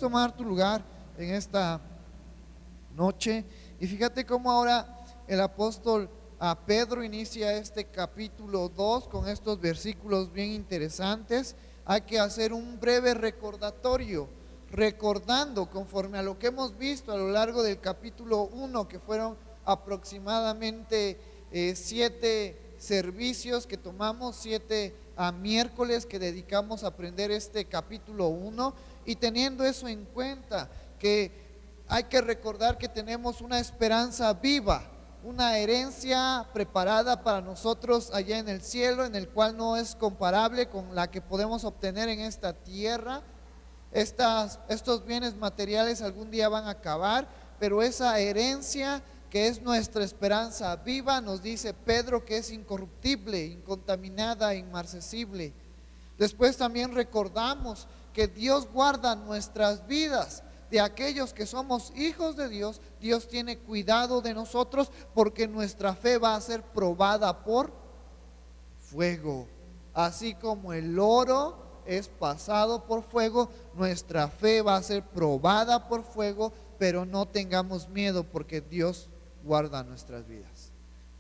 tomar tu lugar en esta noche. Y fíjate cómo ahora el apóstol a Pedro inicia este capítulo 2 con estos versículos bien interesantes. Hay que hacer un breve recordatorio, recordando conforme a lo que hemos visto a lo largo del capítulo 1, que fueron aproximadamente 7 servicios que tomamos, 7 miércoles que dedicamos a aprender este capítulo 1, y teniendo eso en cuenta, que hay que recordar que tenemos una esperanza viva, una herencia preparada para nosotros allá en el cielo, en el cual no es comparable con la que podemos obtener en esta tierra. Estos bienes materiales algún día van a acabar, pero esa herencia que es nuestra esperanza viva, nos dice Pedro que es incorruptible, incontaminada, inmarcesible. Después también recordamos que Dios guarda nuestras vidas. De aquellos que somos hijos de Dios, Dios tiene cuidado de nosotros, porque nuestra fe va a ser probada por fuego. Así como el oro es pasado por fuego, nuestra fe va a ser probada por fuego, pero no tengamos miedo, porque Dios guarda nuestras vidas.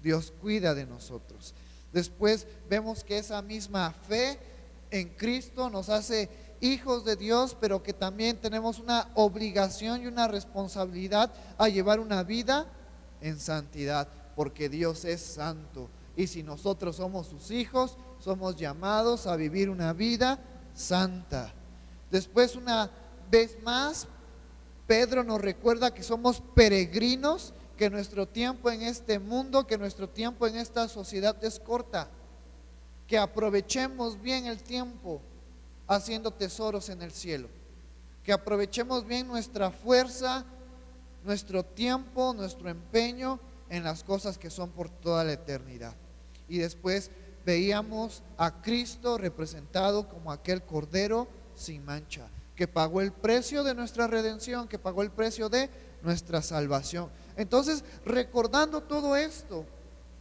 Dios cuida de nosotros. Después vemos que esa misma fe en Cristo nos hace hijos de Dios, pero que también tenemos una obligación y una responsabilidad a llevar una vida en santidad, porque Dios es santo. Y si nosotros somos sus hijos, somos llamados a vivir una vida santa. Después, una vez más, Pedro nos recuerda que somos peregrinos, que nuestro tiempo en este mundo, que nuestro tiempo en esta sociedad es corta, que aprovechemos bien el tiempo haciendo tesoros en el cielo, que aprovechemos bien nuestra fuerza, nuestro tiempo, nuestro empeño en las cosas que son por toda la eternidad. Y después veíamos a Cristo representado como aquel Cordero sin mancha, que pagó el precio de nuestra redención, que pagó el precio de nuestra salvación. Entonces, recordando todo esto,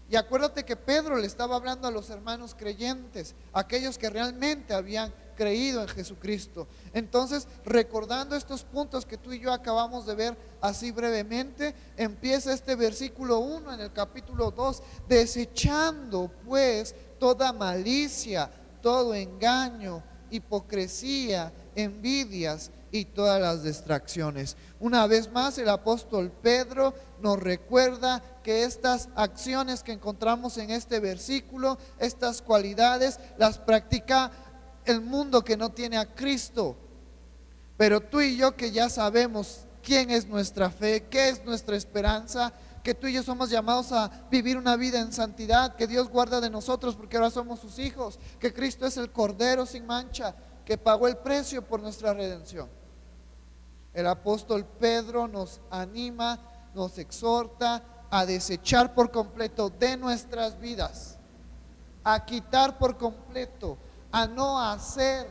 y acuérdate que Pedro le estaba hablando a los hermanos creyentes, aquellos que realmente habían creído en Jesucristo. Entonces, recordando estos puntos que tú y yo acabamos de ver así brevemente, empieza este versículo 1 en el capítulo 2: desechando pues toda malicia, todo engaño, hipocresía, envidias y todas las distracciones. Una vez más, el apóstol Pedro nos recuerda que estas acciones que encontramos en este versículo, estas cualidades, las practica el mundo que no tiene a Cristo. Pero tú y yo, que ya sabemos quién es nuestra fe, qué es nuestra esperanza, que tú y yo somos llamados a vivir una vida en santidad, que Dios guarda de nosotros porque ahora somos sus hijos, que Cristo es el Cordero sin mancha, que pagó el precio por nuestra redención. El apóstol Pedro nos anima, nos exhorta a desechar por completo de nuestras vidas, a quitar por completo, a no hacer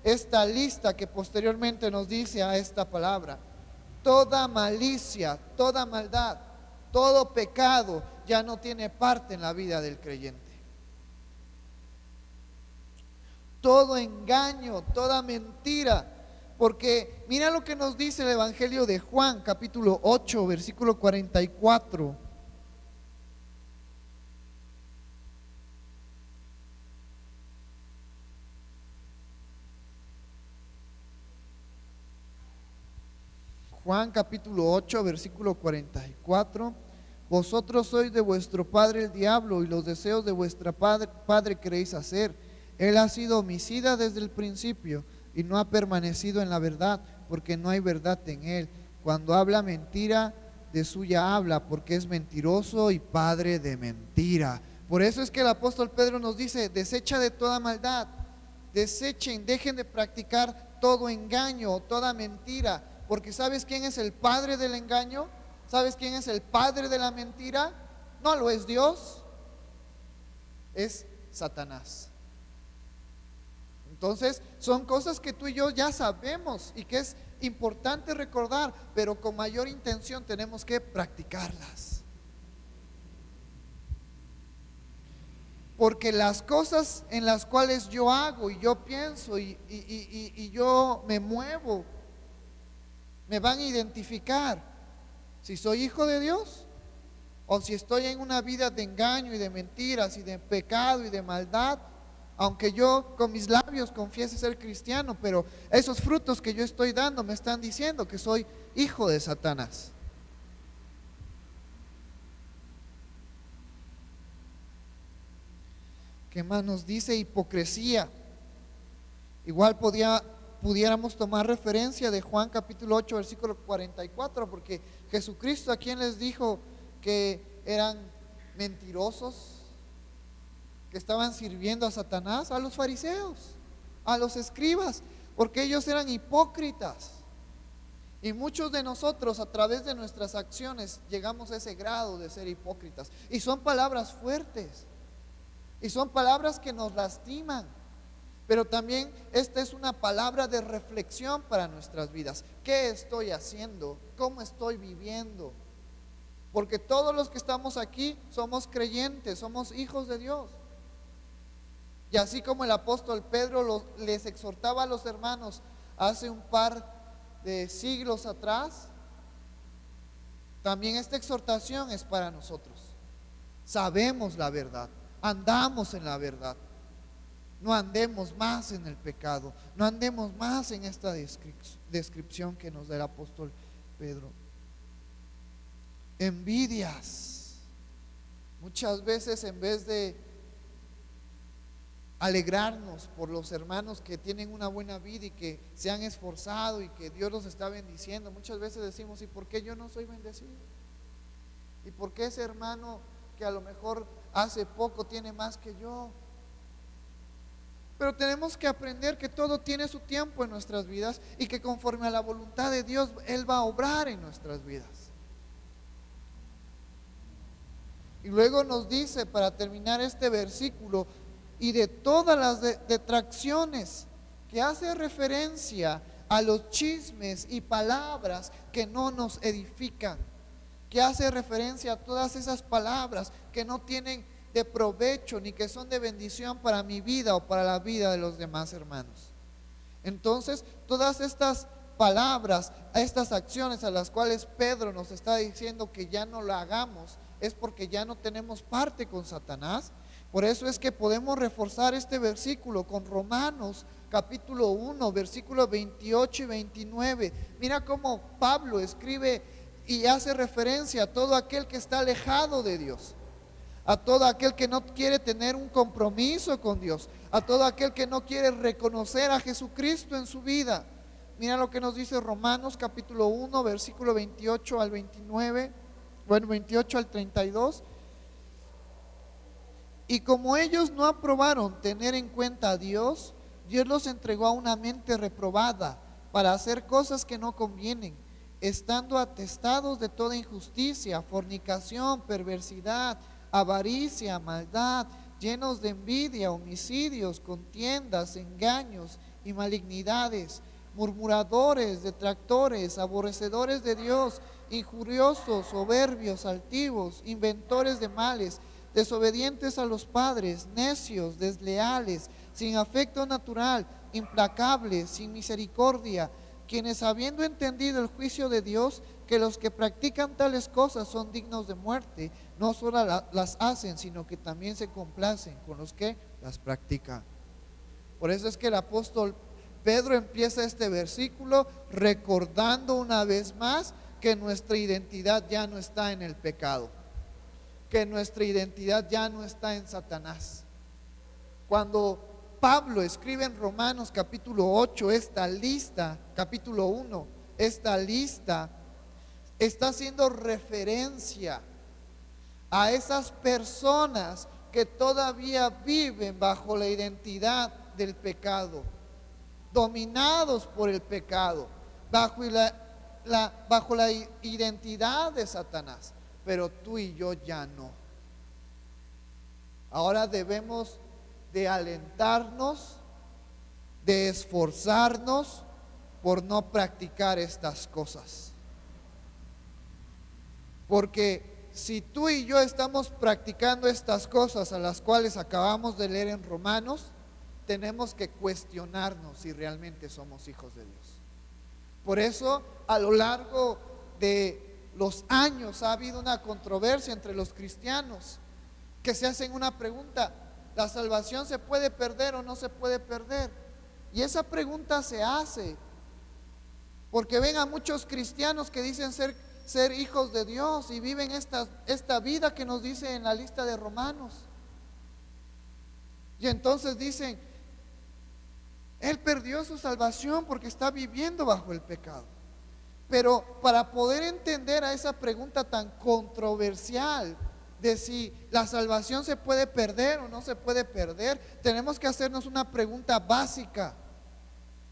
esta lista que posteriormente nos dice a esta palabra: toda malicia, toda maldad, todo pecado ya no tiene parte en la vida del creyente. Todo engaño, toda mentira. Porque mira lo que nos dice el Evangelio de Juan, capítulo 8, versículo 44. Juan capítulo 8, versículo 44. Vosotros sois de vuestro padre el diablo, y los deseos de vuestro padre queréis hacer. Él ha sido homicida desde el principio y no ha permanecido en la verdad, porque no hay verdad en él. Cuando habla mentira, de suya habla, porque es mentiroso y padre de mentira. Por eso es que el apóstol Pedro nos dice: desecha de toda maldad, desechen, dejen de practicar todo engaño, toda mentira. Porque ¿sabes quién es el padre del engaño? ¿Sabes quién es el padre de la mentira? No lo es Dios, es Satanás. Entonces, son cosas que tú y yo ya sabemos y que es importante recordar, pero con mayor intención tenemos que practicarlas. Porque las cosas en las cuales yo hago y yo pienso y yo me muevo me van a identificar si soy hijo de Dios o si estoy en una vida de engaño y de mentiras y de pecado y de maldad. Aunque yo con mis labios confiese ser cristiano, pero esos frutos que yo estoy dando me están diciendo que soy hijo de Satanás. ¿Qué más nos dice? Hipocresía. Igual pudiéramos tomar referencia de Juan capítulo 8 versículo 44, porque Jesucristo, ¿a quién les dijo que eran mentirosos, que estaban sirviendo a Satanás? A los fariseos, a los escribas, porque ellos eran hipócritas. Y muchos de nosotros a través de nuestras acciones llegamos a ese grado de ser hipócritas. Y son palabras fuertes, y son palabras que nos lastiman. Pero también esta es una palabra de reflexión para nuestras vidas. ¿Qué estoy haciendo? ¿Cómo estoy viviendo? Porque todos los que estamos aquí somos creyentes, somos hijos de Dios. Y así como el apóstol Pedro les exhortaba a los hermanos hace un par de siglos atrás, también esta exhortación es para nosotros. Sabemos la verdad, andamos en la verdad. No andemos más en el pecado, no andemos más en esta descripción que nos da el apóstol Pedro. Envidias. Muchas veces en vez de alegrarnos por los hermanos que tienen una buena vida y que se han esforzado y que Dios los está bendiciendo, muchas veces decimos: ¿y por qué yo no soy bendecido? ¿Y por qué ese hermano que a lo mejor hace poco tiene más que yo? Pero tenemos que aprender que todo tiene su tiempo en nuestras vidas y que conforme a la voluntad de Dios, Él va a obrar en nuestras vidas. Y luego nos dice, para terminar este versículo, y de todas las detracciones, que hace referencia a los chismes y palabras que no nos edifican, que hace referencia a todas esas palabras que no tienen de provecho ni que son de bendición para mi vida o para la vida de los demás hermanos. Entonces, todas estas palabras, estas acciones a las cuales Pedro nos está diciendo que ya no lo hagamos, es porque ya no tenemos parte con Satanás. Por eso es que podemos reforzar este versículo con Romanos capítulo 1, versículos 28 y 29. Mira cómo Pablo escribe y hace referencia a todo aquel que está alejado de Dios, a todo aquel que no quiere tener un compromiso con Dios, a todo aquel que no quiere reconocer a Jesucristo en su vida. Mira lo que nos dice Romanos capítulo 1, versículo 28 al 29, bueno, 28 al 32. Y como ellos no aprobaron tener en cuenta a Dios, Dios los entregó a una mente reprobada para hacer cosas que no convienen, estando atestados de toda injusticia, fornicación, perversidad, avaricia, maldad, llenos de envidia, homicidios, contiendas, engaños y malignidades, murmuradores, detractores, aborrecedores de Dios, injuriosos, soberbios, altivos, inventores de males, desobedientes a los padres, necios, desleales, sin afecto natural, implacables, sin misericordia, quienes habiendo entendido el juicio de Dios, que los que practican tales cosas son dignos de muerte, no solo las hacen, sino que también se complacen con los que las practican. Por eso es que el apóstol Pedro empieza este versículo recordando una vez más que nuestra identidad ya no está en el pecado, que nuestra identidad ya no está en Satanás. Cuando Pablo escribe en Romanos capítulo 8 esta lista, capítulo 1, esta lista está haciendo referencia a esas personas que todavía viven bajo la identidad del pecado, dominados por el pecado, bajo la identidad de Satanás. Pero tú y yo ya no. Ahora debemos de alentarnos, de esforzarnos por no practicar estas cosas. Porque si tú y yo estamos practicando estas cosas a las cuales acabamos de leer en Romanos, tenemos que cuestionarnos si realmente somos hijos de Dios. Por eso a lo largo de los años ha habido una controversia entre los cristianos que se hacen una pregunta: ¿la salvación se puede perder o no se puede perder? Y esa pregunta se hace porque ven a muchos cristianos que dicen ser hijos de Dios y viven esta vida que nos dice en la lista de Romanos. Y entonces dicen: él perdió su salvación porque está viviendo bajo el pecado. Pero para poder entender a esa pregunta tan controversial de si la salvación se puede perder o no se puede perder, tenemos que hacernos una pregunta básica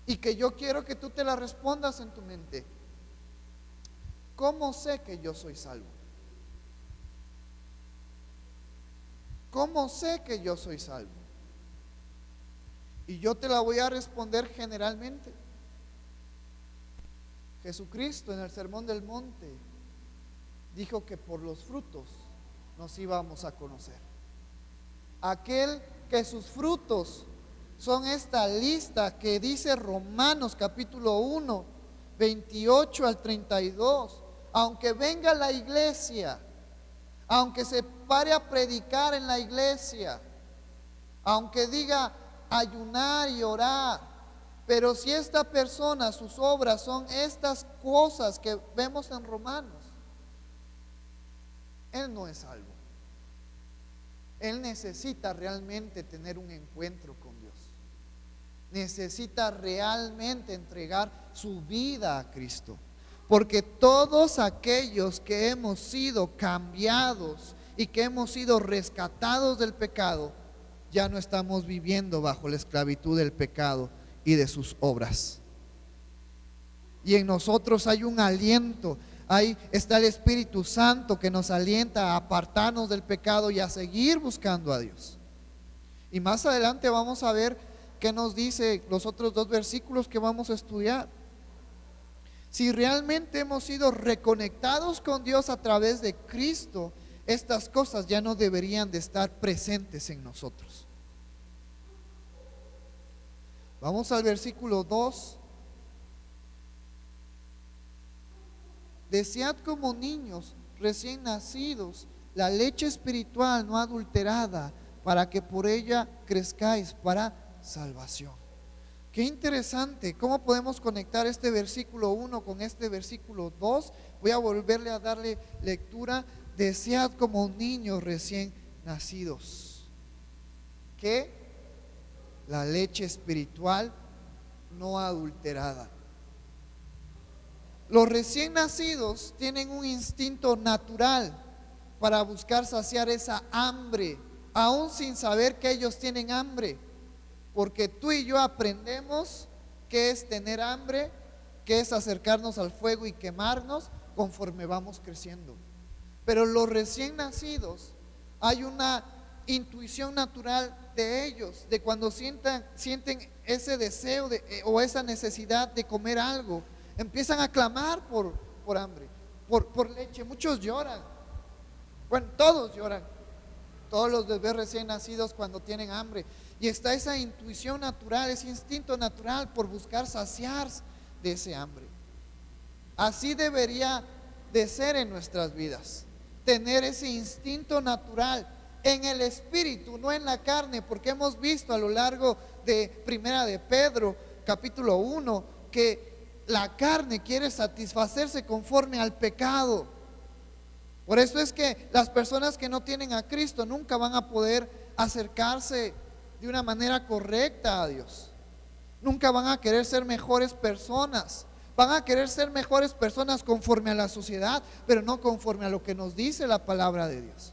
y que yo quiero que tú te la respondas en tu mente. ¿Cómo sé que yo soy salvo? ¿Cómo sé que yo soy salvo? Y yo te la voy a responder generalmente. Jesucristo en el Sermón del Monte dijo que por los frutos nos íbamos a conocer. Aquel que sus frutos son esta lista que dice Romanos capítulo 1, 28 al 32. Aunque venga a la iglesia, aunque se pare a predicar en la iglesia, aunque diga ayunar y orar, pero si esta persona, sus obras son estas cosas que vemos en Romanos, él no es salvo. Él necesita realmente tener un encuentro con Dios. Necesita realmente entregar su vida a Cristo. Porque todos aquellos que hemos sido cambiados y que hemos sido rescatados del pecado, ya no estamos viviendo bajo la esclavitud del pecado y de sus obras. Y en nosotros hay un aliento. Ahí está el Espíritu Santo que nos alienta a apartarnos del pecado y a seguir buscando a Dios. Y más adelante vamos a ver qué nos dice los otros dos versículos que vamos a estudiar. Si realmente hemos sido reconectados con Dios a través de Cristo, estas cosas ya no deberían de estar presentes en nosotros. Vamos al versículo 2. Desead como niños recién nacidos la leche espiritual no adulterada, para que por ella crezcáis para salvación. Qué interesante, ¿cómo podemos conectar este versículo 1 con este versículo 2? Voy a volverle a darle lectura. Desead como niños recién nacidos que la leche espiritual no adulterada. Los recién nacidos tienen un instinto natural para buscar saciar esa hambre, aún sin saber que ellos tienen hambre. Porque tú y yo aprendemos qué es tener hambre, qué es acercarnos al fuego y quemarnos conforme vamos creciendo. Pero los recién nacidos, hay una intuición natural de ellos, de cuando sienten ese deseo o esa necesidad de comer algo, empiezan a clamar por hambre, por leche. Muchos lloran. Bueno, todos lloran. Todos los bebés recién nacidos cuando tienen hambre. Y está esa intuición natural, ese instinto natural por buscar saciarse de ese hambre. Así debería de ser en nuestras vidas. Tener ese instinto natural en el espíritu, no en la carne, porque hemos visto a lo largo de Primera de Pedro, capítulo 1, que la carne quiere satisfacerse conforme al pecado. Por eso es que las personas que no tienen a Cristo nunca van a poder acercarse de una manera correcta a Dios. Nunca van a querer ser mejores personas. Van a querer ser mejores personas conforme a la sociedad, pero no conforme a lo que nos dice la palabra de Dios.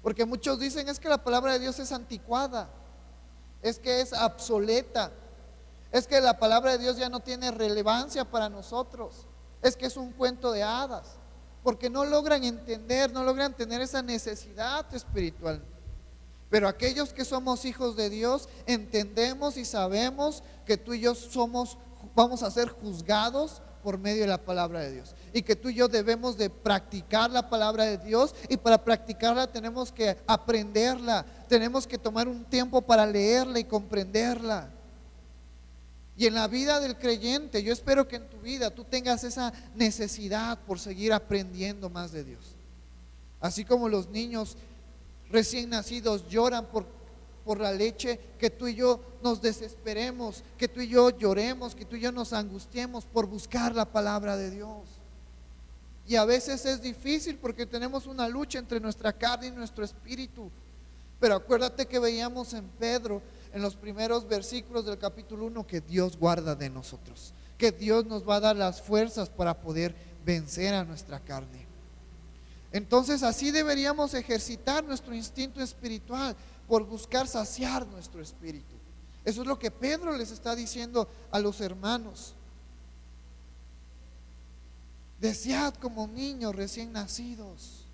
Porque muchos dicen: es que la palabra de Dios es anticuada, es que es obsoleta, es que la palabra de Dios ya no tiene relevancia para nosotros, es que es un cuento de hadas. Porque no logran entender, no logran tener esa necesidad espiritual. Pero aquellos que somos hijos de Dios entendemos y sabemos que tú y yo vamos a ser juzgados por medio de la palabra de Dios, y que tú y yo debemos de practicar la palabra de Dios, y para practicarla tenemos que aprenderla, tenemos que tomar un tiempo para leerla y comprenderla. Y en la vida del creyente, yo espero que en tu vida tú tengas esa necesidad por seguir aprendiendo más de Dios. Así como los niños recién nacidos lloran por la leche, que tú y yo nos desesperemos, que tú y yo lloremos, que tú y yo nos angustiemos por buscar la palabra de Dios. Y a veces es difícil porque tenemos una lucha entre nuestra carne y nuestro espíritu. Pero acuérdate que veíamos en Pedro, en los primeros versículos del capítulo 1, que Dios guarda de nosotros, que Dios nos va a dar las fuerzas para poder vencer a nuestra carne. Entonces así deberíamos ejercitar nuestro instinto espiritual por buscar saciar nuestro espíritu. Eso es lo que Pedro les está diciendo a los hermanos. Desead como niños recién nacidos.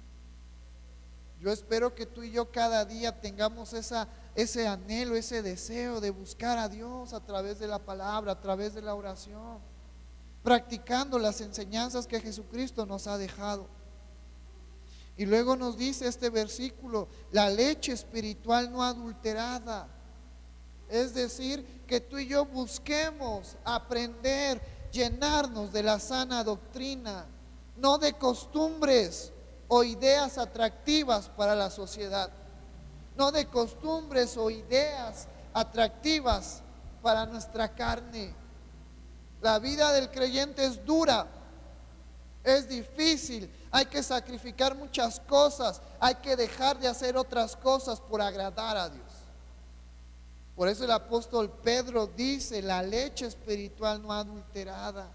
Yo espero que tú y yo cada día tengamos ese anhelo, ese deseo de buscar a Dios a través de la palabra, a través de la oración, practicando las enseñanzas que Jesucristo nos ha dejado. Y luego nos dice este versículo, la leche espiritual no adulterada. Es decir, que tú y yo busquemos aprender, llenarnos de la sana doctrina, no de costumbres o ideas atractivas para la sociedad, no de costumbres o ideas atractivas para nuestra carne. La vida del creyente es dura, es difícil, hay que sacrificar muchas cosas, hay que dejar de hacer otras cosas por agradar a Dios. Por eso el apóstol Pedro dice, la leche espiritual no adulterada,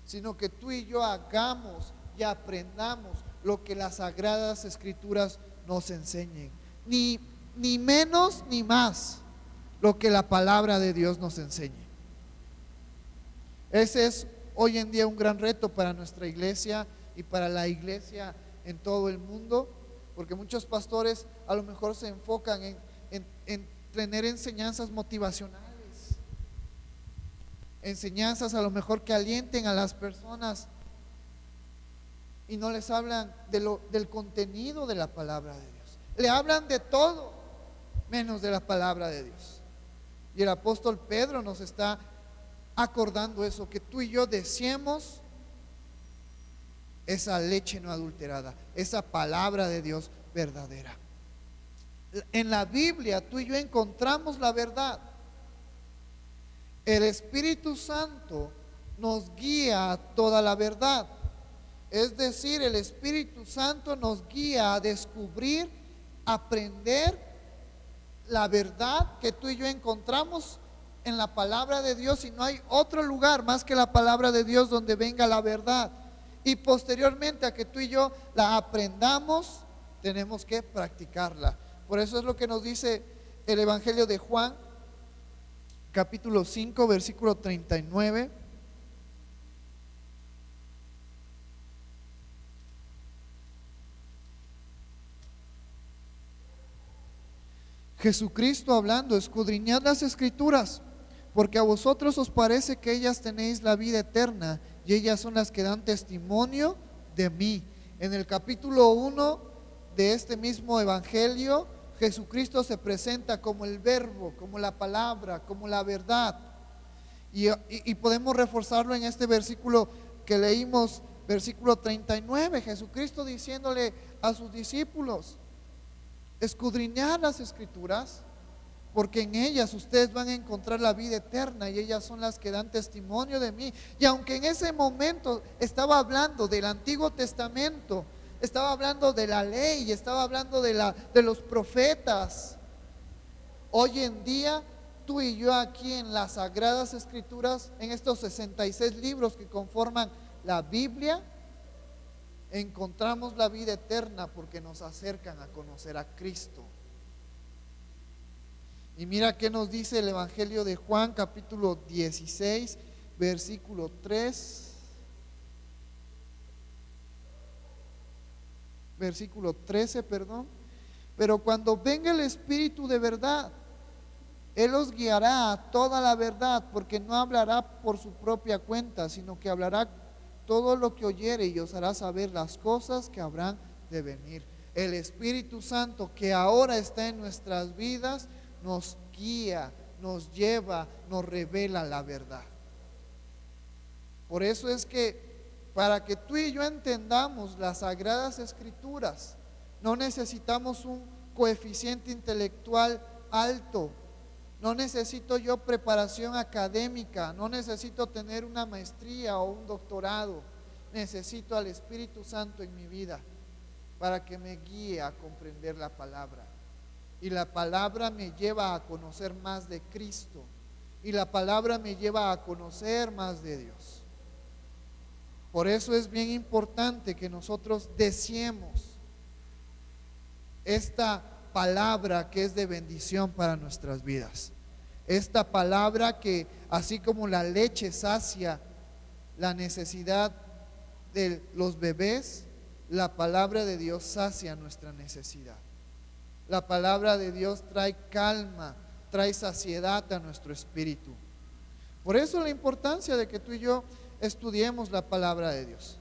sino que tú y yo hagamos y aprendamos lo que las sagradas escrituras nos enseñen, ni menos ni más lo que la palabra de Dios nos enseñe. Ese es hoy en día un gran reto para nuestra iglesia y para la iglesia en todo el mundo, porque muchos pastores a lo mejor se enfocan en tener enseñanzas motivacionales, enseñanzas a lo mejor que alienten a las personas, y no les hablan del contenido de la palabra de Dios. Le hablan de todo menos de la palabra de Dios. Y el apóstol Pedro nos está acordando eso, que tú y yo deseemos esa leche no adulterada, esa palabra de Dios verdadera. En la Biblia tú y yo encontramos la verdad. El Espíritu Santo nos guía a toda la verdad. Es decir, el Espíritu Santo nos guía a descubrir, aprender la verdad que tú y yo encontramos en la palabra de Dios, y no hay otro lugar más que la palabra de Dios donde venga la verdad. Y posteriormente a que tú y yo la aprendamos, tenemos que practicarla. Por eso es lo que nos dice el Evangelio de Juan, capítulo 5, versículo 39. Jesucristo hablando, escudriñad las escrituras, porque a vosotros os parece que ellas tenéis la vida eterna, y ellas son las que dan testimonio de mí. En el capítulo 1 de este mismo evangelio, Jesucristo se presenta como el verbo, como la palabra, como la verdad. Y podemos reforzarlo en este versículo que leímos, versículo 39, Jesucristo diciéndole a sus discípulos: escudriñad las escrituras, porque en ellas ustedes van a encontrar la vida eterna, y ellas son las que dan testimonio de mí. Y aunque en ese momento estaba hablando del Antiguo Testamento, estaba hablando de la ley, estaba hablando de los profetas, hoy en día tú y yo aquí en las Sagradas Escrituras, en estos 66 libros que conforman la Biblia, encontramos la vida eterna porque nos acercan a conocer a Cristo. Y mira qué nos dice el Evangelio de Juan, capítulo 16, versículo 3. Versículo 13, perdón. Pero cuando venga el Espíritu de verdad, Él os guiará a toda la verdad, porque no hablará por su propia cuenta, sino que hablará todo lo que oyere y os hará saber las cosas que habrán de venir. El Espíritu Santo que ahora está en nuestras vidas nos guía, nos lleva, nos revela la verdad. Por eso es que para que tú y yo entendamos las Sagradas Escrituras, no necesitamos un coeficiente intelectual alto. No necesito yo preparación académica, no necesito tener una maestría o un doctorado. Necesito al Espíritu Santo en mi vida para que me guíe a comprender la palabra. Y la palabra me lleva a conocer más de Cristo. Y la palabra me lleva a conocer más de Dios. Por eso es bien importante que nosotros deseemos esta palabra que es de bendición para nuestras vidas. Esta palabra que, así como la leche sacia la necesidad de los bebés, la palabra de Dios sacia nuestra necesidad. La palabra de Dios trae calma, trae saciedad a nuestro espíritu. Por eso la importancia de que tú y yo estudiemos la palabra de Dios.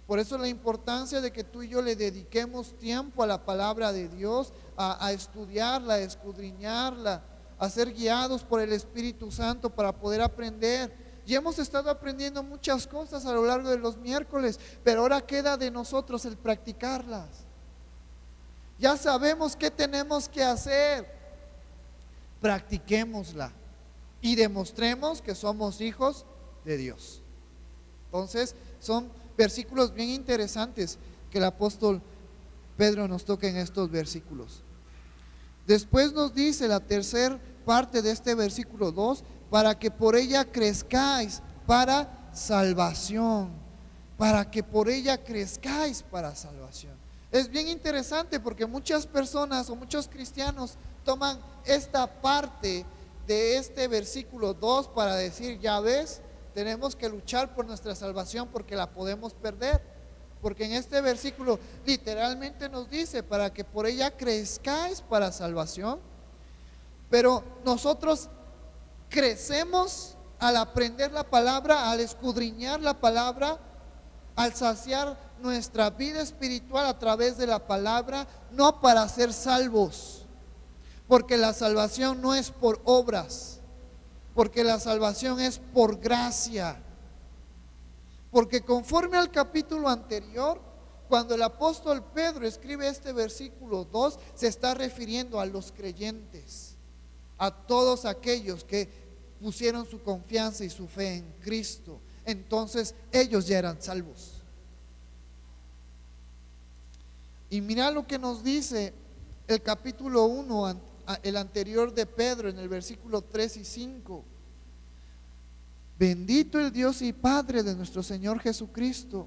Por eso la importancia de que tú y yo le dediquemos tiempo a la palabra de Dios, a estudiarla, a escudriñarla, a ser guiados por el Espíritu Santo para poder aprender. Y hemos estado aprendiendo muchas cosas a lo largo de los miércoles, pero ahora queda de nosotros el practicarlas. Ya sabemos qué tenemos que hacer. Practiquémosla y demostremos que somos hijos de Dios. Entonces, son versículos bien interesantes que el apóstol Pedro nos toca en estos versículos. Después nos dice la tercera parte de este versículo 2, para que por ella crezcáis para salvación. Para que por ella crezcáis para salvación. Es bien interesante porque muchas personas o muchos cristianos toman esta parte de este versículo 2 para decir, ya ves, tenemos que luchar por nuestra salvación porque la podemos perder. Porque en este versículo literalmente nos dice, para que por ella crezcáis para salvación. Pero nosotros crecemos al aprender la palabra, al escudriñar la palabra, al saciar nuestra vida espiritual a través de la palabra, no para ser salvos, porque la salvación no es por obras, porque la salvación es por gracia. Porque conforme al capítulo anterior, cuando el apóstol Pedro escribe este versículo 2, se está refiriendo a los creyentes, a todos aquellos que pusieron su confianza y su fe en Cristo. Entonces ellos ya eran salvos. Y mira lo que nos dice el capítulo 1, el anterior de Pedro, en el versículo 3 y 5. Bendito el Dios y Padre de nuestro Señor Jesucristo,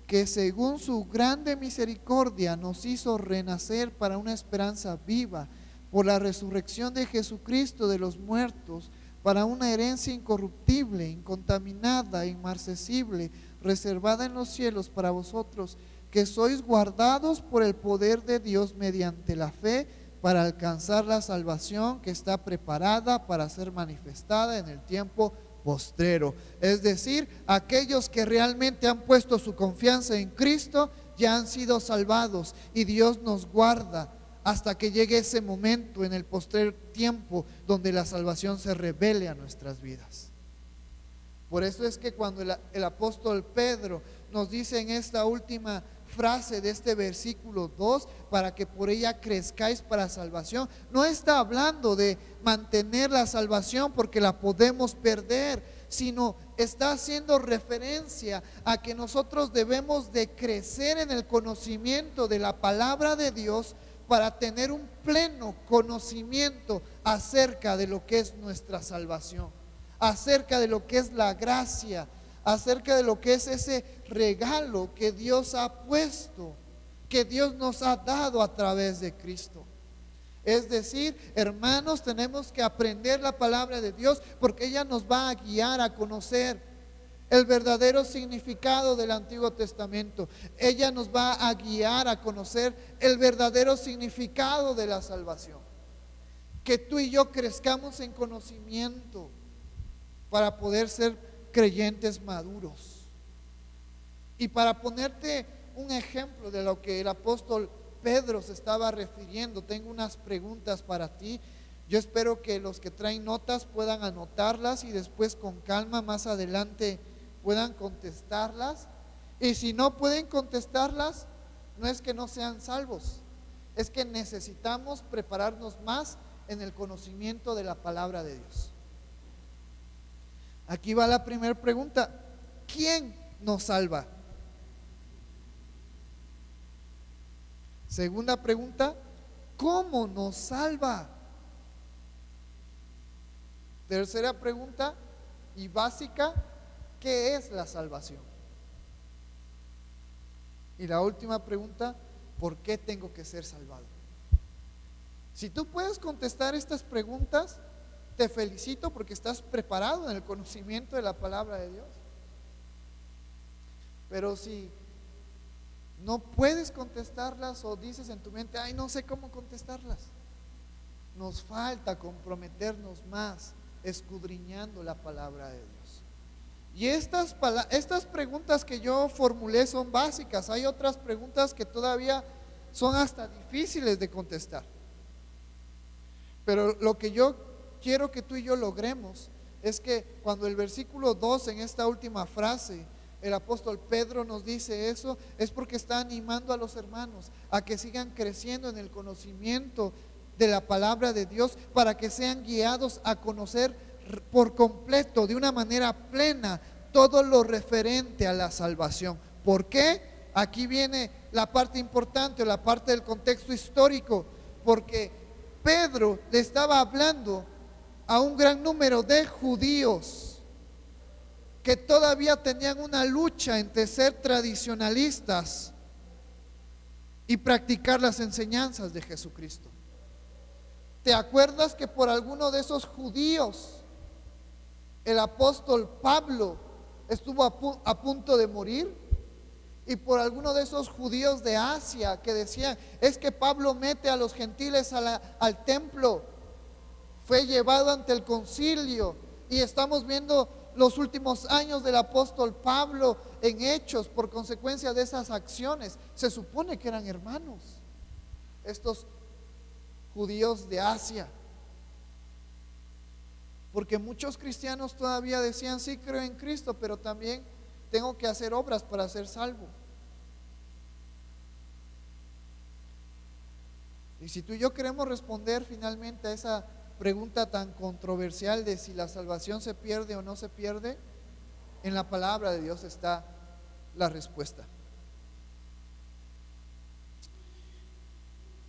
que según su grande misericordia nos hizo renacer para una esperanza viva por la resurrección de Jesucristo de los muertos, para una herencia incorruptible, incontaminada, inmarcesible, reservada en los cielos para vosotros, que sois guardados por el poder de Dios mediante la fe, para alcanzar la salvación que está preparada para ser manifestada en el tiempo postrero. Es decir, aquellos que realmente han puesto su confianza en Cristo ya han sido salvados, y Dios nos guarda hasta que llegue ese momento en el postrer tiempo donde la salvación se revele a nuestras vidas. Por eso es que cuando el apóstol Pedro nos dice en esta última frase de este versículo 2, para que por ella crezcáis para salvación, no está hablando de mantener la salvación porque la podemos perder, sino está haciendo referencia a que nosotros debemos de crecer en el conocimiento de la palabra de Dios para tener un pleno conocimiento acerca de lo que es nuestra salvación, acerca de lo que es la gracia, acerca de lo que es ese regalo que Dios ha puesto, que Dios nos ha dado a través de Cristo. Es decir, hermanos, tenemos que aprender la palabra de Dios porque ella nos va a guiar a conocer el verdadero significado del Antiguo Testamento. Ella nos va a guiar a conocer el verdadero significado de la salvación. Que tú y yo crezcamos en conocimiento para poder ser creyentes maduros. Y para ponerte un ejemplo de lo que el apóstol Pedro se estaba refiriendo, tengo unas preguntas para ti. Yo espero que los que traen notas puedan anotarlas y después con calma más adelante puedan contestarlas. Y si no pueden contestarlas, no es que no sean salvos, es que necesitamos prepararnos más en el conocimiento de la palabra de Dios. Aquí va la primera pregunta: ¿quién nos salva? Segunda pregunta: ¿cómo nos salva? Tercera pregunta y básica: ¿qué es la salvación? Y la última pregunta: ¿por qué tengo que ser salvado? Si tú puedes contestar estas preguntas, te felicito porque estás preparado en el conocimiento de la palabra de Dios. Pero si no puedes contestarlas o dices en tu mente, ay, no sé cómo contestarlas, nos falta comprometernos más escudriñando la palabra de Dios. Y estas preguntas que yo formulé son básicas. Hay otras preguntas que todavía son hasta difíciles de contestar. Pero lo que yo quiero que tú y yo logremos es que cuando el versículo 2, en esta última frase, el apóstol Pedro nos dice eso, es porque está animando a los hermanos a que sigan creciendo en el conocimiento de la palabra de Dios, para que sean guiados a conocer por completo, de una manera plena, todo lo referente a la salvación. ¿Por qué? Aquí viene la parte importante, la parte del contexto histórico, porque Pedro le estaba hablando a un gran número de judíos que todavía tenían una lucha entre ser tradicionalistas y practicar las enseñanzas de Jesucristo. ¿Te acuerdas que por alguno de esos judíos el apóstol Pablo estuvo a punto de morir? Y por alguno de esos judíos de Asia que decían, es que Pablo mete a los gentiles al templo, fue llevado ante el concilio. Y estamos viendo los últimos años del apóstol Pablo en Hechos por consecuencia de esas acciones. Se supone que eran hermanos estos judíos de Asia, porque muchos cristianos todavía decían, sí, creo en Cristo, pero también tengo que hacer obras para ser salvo. Y si tú y yo queremos responder finalmente a esa pregunta tan controversial de si la salvación se pierde o no se pierde, en la palabra de Dios está la respuesta.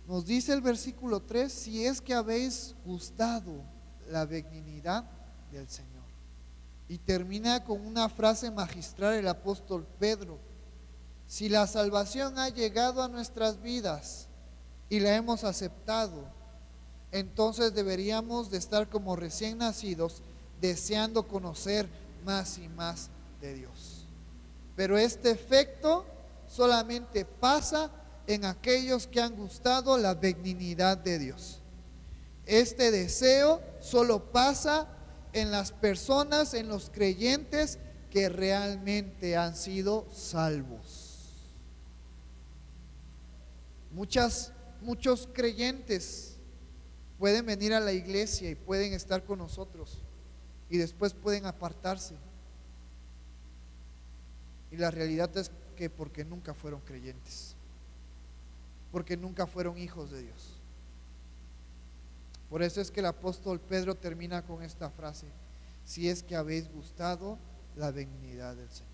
Nos dice el versículo 3, si es que habéis gustado la benignidad del Señor. Y termina con una frase magistral el apóstol Pedro: si la salvación ha llegado a nuestras vidas y la hemos aceptado, entonces deberíamos de estar como recién nacidos, deseando conocer más y más de Dios. Pero este efecto solamente pasa en aquellos que han gustado la benignidad de Dios. Este deseo solo pasa en las personas, en los creyentes que realmente han sido salvos. Muchos creyentes pueden venir a la iglesia y pueden estar con nosotros y después pueden apartarse. Y la realidad es que porque nunca fueron creyentes, porque nunca fueron hijos de Dios. Por eso es que el apóstol Pedro termina con esta frase: si es que habéis gustado la benignidad del Señor.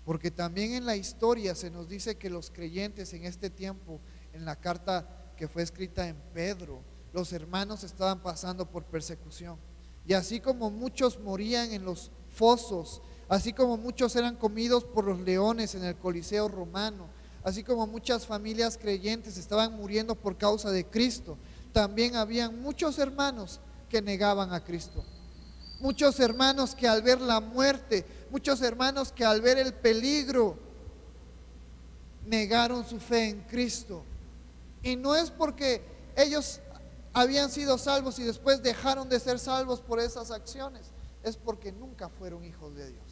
Porque también en la historia se nos dice que los creyentes en este tiempo, en la carta que fue escrita en Pedro, los hermanos estaban pasando por persecución. Y así como muchos morían en los fosos, así como muchos eran comidos por los leones en el Coliseo romano, así como muchas familias creyentes estaban muriendo por causa de Cristo, también habían muchos hermanos que negaban a Cristo. Muchos hermanos que al ver la muerte, muchos hermanos que al ver el peligro, negaron su fe en Cristo. Y no es porque ellos habían sido salvos y después dejaron de ser salvos por esas acciones, es porque nunca fueron hijos de Dios.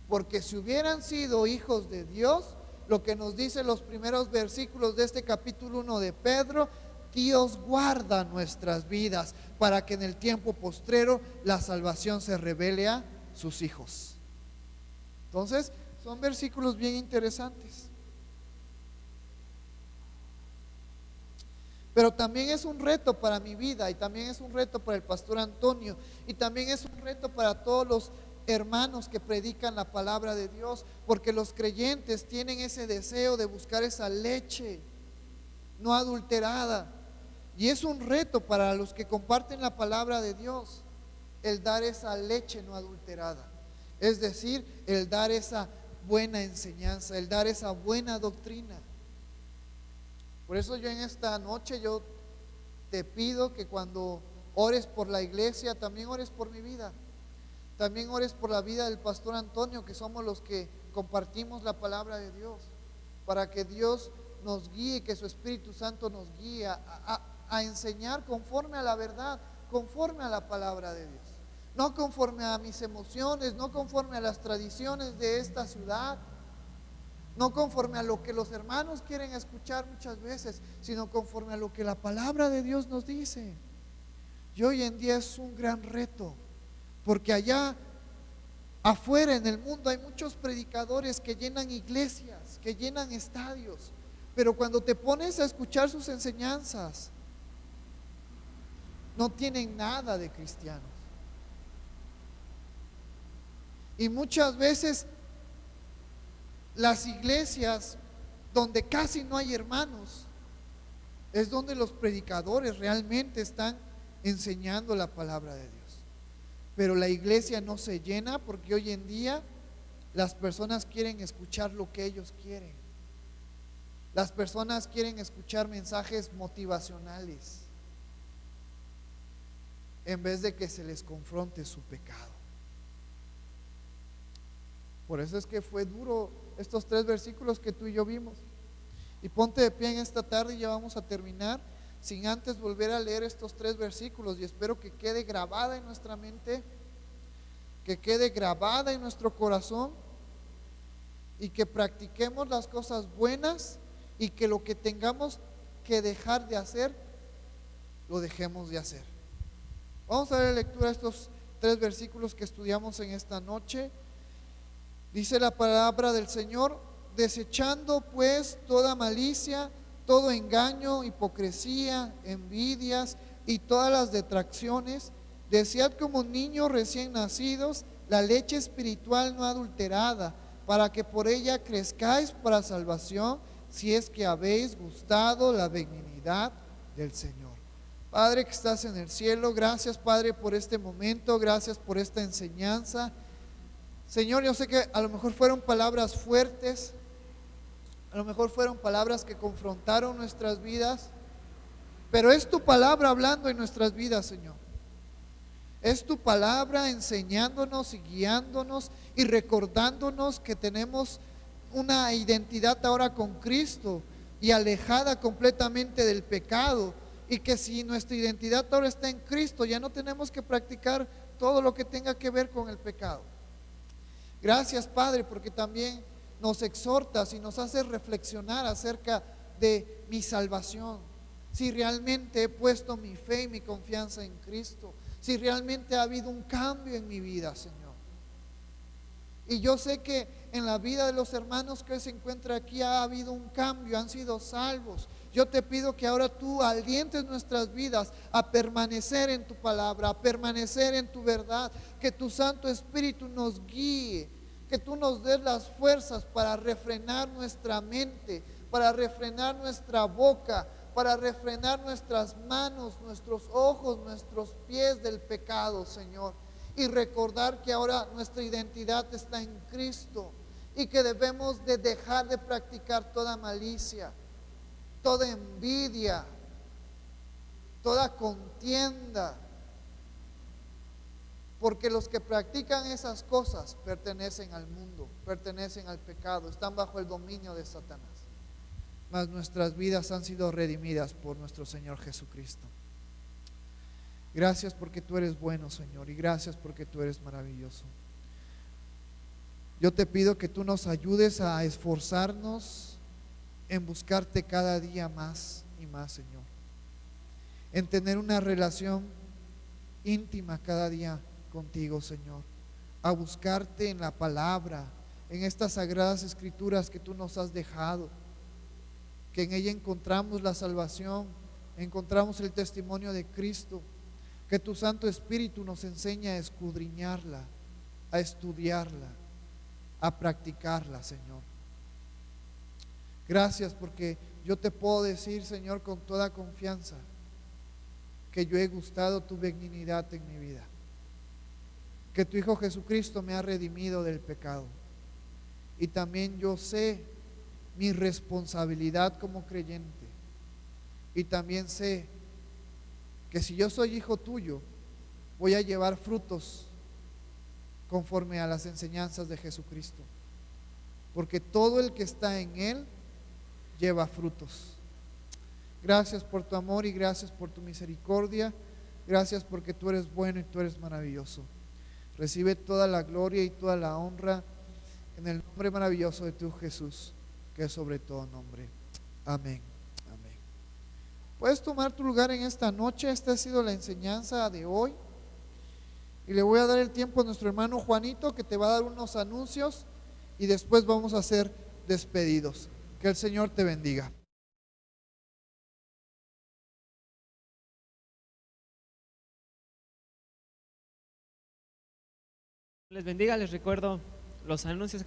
Porque si hubieran sido hijos de Dios, lo que nos dicen los primeros versículos de este capítulo 1 de Pedro, Dios guarda nuestras vidas para que en el tiempo postrero la salvación se revele a sus hijos. Entonces, son versículos bien interesantes. Pero también es un reto para mi vida, y también es un reto para el pastor Antonio, y también es un reto para todos los hermanos que predican la palabra de Dios, porque los creyentes tienen ese deseo de buscar esa leche no adulterada, y es un reto para los que comparten la palabra de Dios el dar esa leche no adulterada, es decir, el dar esa buena enseñanza, el dar esa buena doctrina. Por eso yo en esta noche yo te pido que cuando ores por la iglesia, también ores por mi vida, también ores por la vida del pastor Antonio, que somos los que compartimos la palabra de Dios, para que Dios nos guíe, que su Espíritu Santo nos guíe a enseñar conforme a la verdad, conforme a la palabra de Dios, no conforme a mis emociones, no conforme a las tradiciones de esta ciudad, no conforme a lo que los hermanos quieren escuchar muchas veces, sino conforme a lo que la palabra de Dios nos dice. Y hoy en día es un gran reto, porque allá afuera en el mundo hay muchos predicadores que llenan iglesias, que llenan estadios, pero cuando te pones a escuchar sus enseñanzas, no tienen nada de cristianos. Y muchas veces las iglesias donde casi no hay hermanos es donde los predicadores realmente están enseñando la palabra de Dios. Pero la iglesia no se llena porque hoy en día las personas quieren escuchar lo que ellos quieren. Las personas quieren escuchar mensajes motivacionales en vez de que se les confronte su pecado. Por eso es que fue duro estos 3 versículos que tú y yo vimos. Y ponte de pie en esta tarde y ya vamos a terminar, sin antes volver a leer estos 3 versículos, y espero que quede grabada en nuestra mente, que quede grabada en nuestro corazón, y que practiquemos las cosas buenas, y que lo que tengamos que dejar de hacer, lo dejemos de hacer. Vamos a dar lectura a estos 3 versículos que estudiamos en esta noche. Dice la palabra del Señor: desechando pues toda malicia, todo engaño, hipocresía, envidias y todas las detracciones, desead como niños recién nacidos la leche espiritual no adulterada, para que por ella crezcáis para salvación, si es que habéis gustado la benignidad del Señor. Padre que estás en el cielo, gracias Padre por este momento, gracias por esta enseñanza. Señor, yo sé que a lo mejor fueron palabras fuertes, a lo mejor fueron palabras que confrontaron nuestras vidas, pero es tu palabra hablando en nuestras vidas, Señor. Es tu palabra enseñándonos y guiándonos y recordándonos que tenemos una identidad ahora con Cristo y alejada completamente del pecado, y que si nuestra identidad ahora está en Cristo, ya no tenemos que practicar todo lo que tenga que ver con el pecado. Gracias, Padre, porque también nos exhortas y nos haces reflexionar acerca de mi salvación. Si realmente he puesto mi fe y mi confianza en Cristo, si realmente ha habido un cambio en mi vida, Señor. Y yo sé que en la vida de los hermanos que se encuentran aquí ha habido un cambio, han sido salvos. Yo te pido que ahora tú alientes nuestras vidas a permanecer en tu palabra, a permanecer en tu verdad, que tu Santo Espíritu nos guíe, que tú nos des las fuerzas para refrenar nuestra mente, para refrenar nuestra boca, para refrenar nuestras manos, nuestros ojos, nuestros pies del pecado, Señor. Y recordar que ahora nuestra identidad está en Cristo y que debemos de dejar de practicar toda malicia, toda envidia, toda contienda, porque los que practican esas cosas pertenecen al mundo, pertenecen al pecado, están bajo el dominio de Satanás. Mas nuestras vidas han sido redimidas por nuestro Señor Jesucristo. Gracias porque tú eres bueno, Señor, y gracias porque tú eres maravilloso. Yo te pido que tú nos ayudes a esforzarnos en buscarte cada día más y más, Señor. en tener una relación íntima cada día contigo, Señor, a buscarte en la palabra, en estas sagradas escrituras que tú nos has dejado, que en ella encontramos la salvación, encontramos el testimonio de Cristo, que tu Santo Espíritu nos enseña a escudriñarla, a estudiarla, a practicarla, Señor. Gracias porque yo te puedo decir, Señor, con toda confianza, que yo he gustado tu benignidad en mi vida, que tu Hijo Jesucristo me ha redimido del pecado, y también yo sé mi responsabilidad como creyente, y también sé que si yo soy hijo tuyo, voy a llevar frutos conforme a las enseñanzas de Jesucristo, porque todo el que está en Él lleva frutos. Gracias por tu amor y gracias por tu misericordia. Gracias porque tú eres bueno y tú eres maravilloso. Recibe toda la gloria y toda la honra en el nombre maravilloso de tu Jesús, que es sobre todo nombre. Amén. Amén. Puedes tomar tu lugar en esta noche. Esta ha sido la enseñanza de hoy. Y le voy a dar el tiempo a nuestro hermano Juanito, que te va a dar unos anuncios y después vamos a ser despedidos. Que el Señor te bendiga. Les bendiga, les recuerdo los anuncios que